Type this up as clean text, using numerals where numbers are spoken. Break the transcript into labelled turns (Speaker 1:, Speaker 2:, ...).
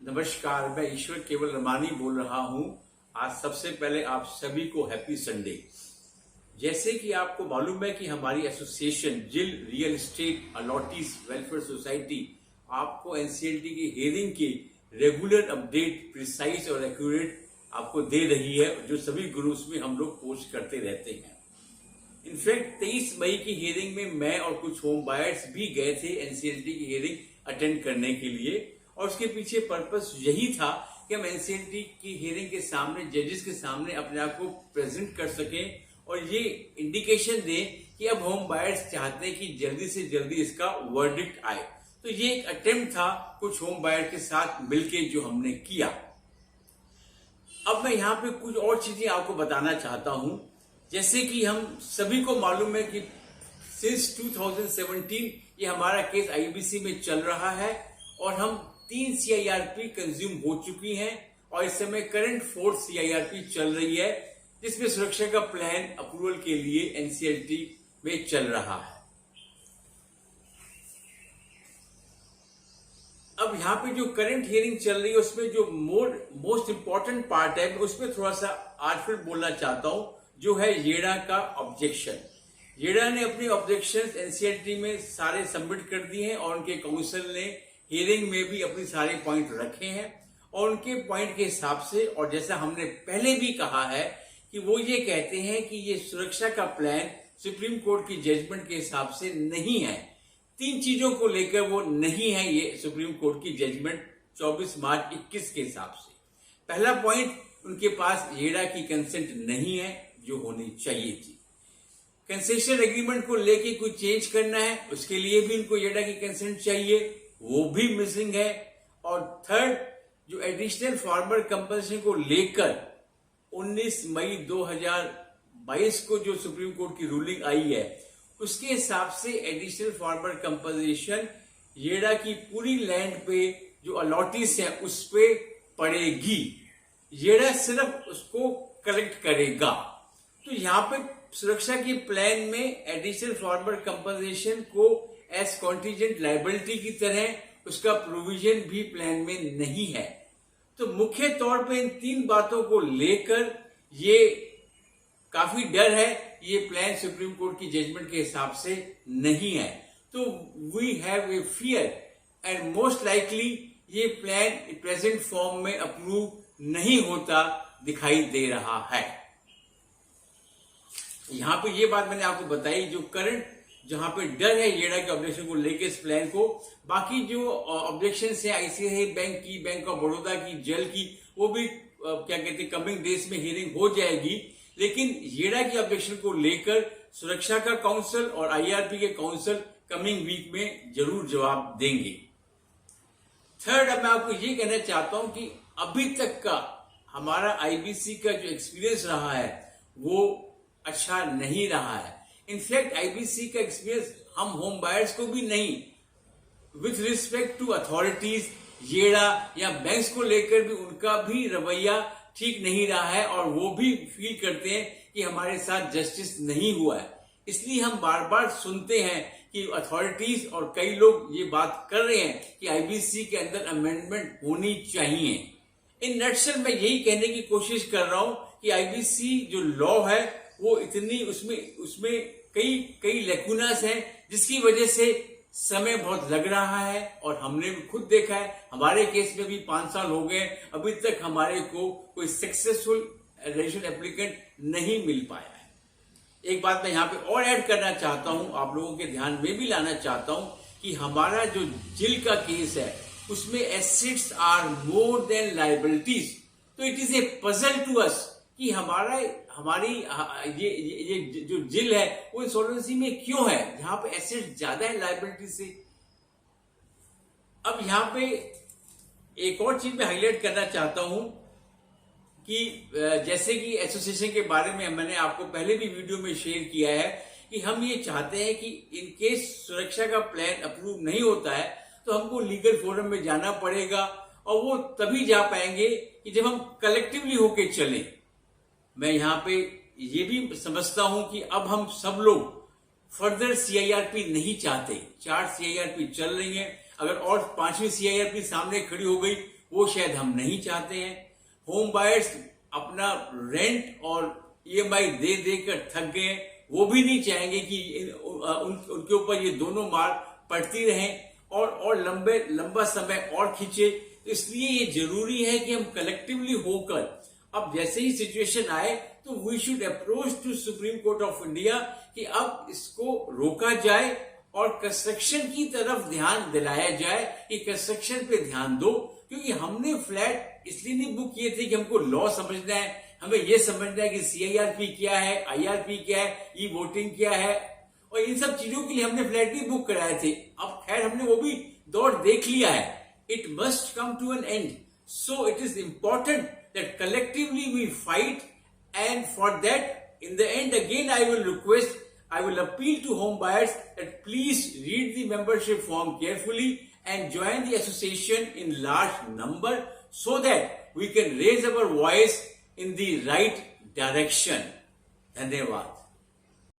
Speaker 1: नमस्कार, मैं ईश्वर केवल रमानी बोल रहा हूं। आज सबसे पहले आप सभी को हैप्पी संडे। जैसे कि आपको मालूम है कि हमारी एसोसिएशन जिल real estate allottees welfare society आपको एनसीएलटी की हियरिंग की रेगुलर अपडेट प्रिसाइज और एक्यूरेट आपको दे रही है, जो सभी ग्रुप्स में हम लोग पोस्ट करते रहते हैं। इनफैक्ट 23 मई की हियरिंग में मैं और कुछ होम बायर्स भी गए थे एनसीएलटी की हियरिंग अटेंड करने के लिए, और उसके पीछे पर्पस यही था कि हम एनसीएलटी की हियरिंग के सामने, जजेस के सामने अपने आप को प्रेजेंट कर सकें और ये इंडिकेशन दें कि अब होम बायर्स चाहते हैं कि जल्दी से जल्दी इसका वर्डिक्ट आए। तो ये एक अटेम्प्ट था कुछ होम बायर के साथ मिलके जो हमने किया। अब मैं यहाँ पे कुछ और चीजें आपको बताना चाहता हूं। जैसे कि हम सभी को मालूम है कि सिंस 2017 ये हमारा केस आईबीसी में चल रहा है और हम 3 सीआईआरपी कंज्यूम हो चुकी हैं और इस समय करंट 4 सीआईआरपी चल रही है, जिसमें सुरक्षा का प्लान अप्रूवल के लिए एनसीएलटी में चल रहा है। अब यहाँ पे जो करंट हियरिंग चल रही है उसमें जो मोस्ट इंपॉर्टेंट पार्ट है, उसमें थोड़ा सा आज फिर बोलना चाहता हूं, जो है येड़ा का ऑब्जेक्शन। येड़ा ने अपने ऑब्जेक्शन एनसीएलटी में सारे सबमिट कर दिए हैं और उनके काउंसिल ने हियरिंग में भी अपने सारे पॉइंट रखे हैं और उनके पॉइंट के हिसाब से, और जैसा हमने पहले भी कहा है कि वो ये कहते हैं कि ये सुरक्षा का प्लान सुप्रीम कोर्ट की जजमेंट के हिसाब से नहीं है। 3 चीजों को लेकर वो नहीं है ये सुप्रीम कोर्ट की जजमेंट 24 मार्च 21 के हिसाब से। पहला पॉइंट, उनके पास येड़ा की कंसेंट नहीं है जो होनी चाहिए थी। कंसेशन एग्रीमेंट को लेके कोई चेंज करना है, उसके लिए भी उनको येड़ा की कंसेंट चाहिए, वो भी मिसिंग है। और थर्ड, जो एडिशनल फार्मर कंपनसेशन को लेकर 19 मई 2022 को जो सुप्रीम कोर्ट की रूलिंग आई है, उसके हिसाब से एडिशनल फार्मर कंपनसेशन येड़ा की पूरी लैंड पे जो अलॉटीज है उस पे पड़ेगी। येड़ा सिर्फ उसको कलेक्ट करेगा। तो यहाँ पे सुरक्षा के प्लान में एडिशनल फार्मर कंपनसेशन को एज कॉन्टीजेंट लायबिलिटी की तरह उसका प्रोविजन भी प्लान में नहीं है। तो मुख्य तौर पे इन 3 बातों को लेकर ये काफी डर है, ये प्लान सुप्रीम कोर्ट की जजमेंट के हिसाब से नहीं है। तो we have a fear and most likely ये प्लान प्रेजेंट फॉर्म में अप्रूव नहीं होता दिखाई दे रहा है। यहां पे ये बात मैंने आपको बताई, जो करंट जहां पे डर है येड़ा के ऑब्जेक्शन को लेके इस प्लान को। बाकी जो ऑब्जेक्शन है आईसीआईसीआई बैंक की, बैंक ऑफ बड़ौदा की, जेल की, वो भी क्या कहते हैं कमिंग डेज में हियरिंग हो जाएगी। लेकिन येड़ा की ऑब्जेक्शन को लेकर सुरक्षा का काउंसिल और आईआरपी के काउंसिल कमिंग वीक में जरूर जवाब देंगे। थर्ड, अब मैं आपको ये कहना चाहता हूं कि अभी तक का हमारा आईबीसी का जो एक्सपीरियंस रहा है वो अच्छा नहीं रहा है। इनफैक्ट आईबीसी का एक्सपीरियंस हम होम बायर्स को भी नहीं, विथ रिस्पेक्ट टू अथॉरिटीज, येड़ा या बैंक्स को लेकर भी उनका भी रवैया ठीक नहीं रहा है और वो भी फील करते हैं कि हमारे साथ जस्टिस नहीं हुआ है। इसलिए हम बार बार सुनते हैं कि अथॉरिटीज और कई लोग ये बात कर रहे हैं कि आईबीसी के अंदर अमेंडमेंट होनी चाहिए। इन नटशेल मैं यही कहने की कोशिश कर रहा हूं कि आईबीसी जो लॉ है वो इतनी उसमें कई लेकुनास हैं, जिसकी वजह से समय बहुत लग रहा है। और हमने खुद देखा है, हमारे केस में भी 5 साल हो गए, अभी तक हमारे को कोई सक्सेसफुल रेजिस्ट्रेशन एप्लीकेंट नहीं मिल पाया है। एक बात मैं यहाँ पे और ऐड करना चाहता हूं, आप लोगों के ध्यान में भी लाना चाहता हूं कि हमारा जो जिल का केस है उसमें assets are more than liabilities. तो it is a puzzle to us कि हमारी ये जो जिल है वो इंसॉल्वेंसी में क्यों है, जहां पे एसेट ज्यादा है लायबिलिटी से। अब यहां पे एक और चीज मैं हाईलाइट करना चाहता हूं कि जैसे कि एसोसिएशन के बारे में मैंने आपको पहले भी वीडियो में शेयर किया है कि हम ये चाहते हैं कि इन केस सुरक्षा का प्लान अप्रूव नहीं होता है तो हमको लीगल फोरम में जाना पड़ेगा, और वो तभी जा पाएंगे कि जब हम कलेक्टिवली होके चलें। मैं यहाँ पे ये भी समझता हूं कि अब हम सब लोग फर्दर सीआईआरपी नहीं चाहते। 4 सीआईआरपी चल रही हैं, अगर और 5वीं सीआईआरपी सामने खड़ी हो गई वो शायद हम नहीं चाहते हैं। होम बायर्स अपना रेंट और ईएमआई दे देकर थक गए, वो भी नहीं चाहेंगे कि उनके ऊपर ये दोनों मार पड़ती रहें और लंबा समय और खींचे। तो इसलिए ये जरूरी है कि हम कलेक्टिवली होकर अब जैसे ही सिचुएशन आए तो we should approach to Supreme Court of India कि अब इसको रोका जाए और कंस्ट्रक्शन की तरफ ध्यान दिलाया जाए कि कंस्ट्रक्शन पे ध्यान दो। क्योंकि हमने फ्लैट इसलिए नहीं बुक किए थे कि हमको लॉ समझना है, हमें यह समझना है कि सीआईआरपी क्या है, आईआरपी क्या है, ई वोटिंग क्या है, और इन सब चीजों के लिए हमने फ्लैट भी बुक कराए थे। अब खैर हमने वो भी दौर देख लिया है। It must come to an end, so it is important that collectively we fight, and for that in the end again I will appeal to home buyers that please read the membership form carefully and join the association in large number so that we can raise our voice in the right direction. धन्यवाद।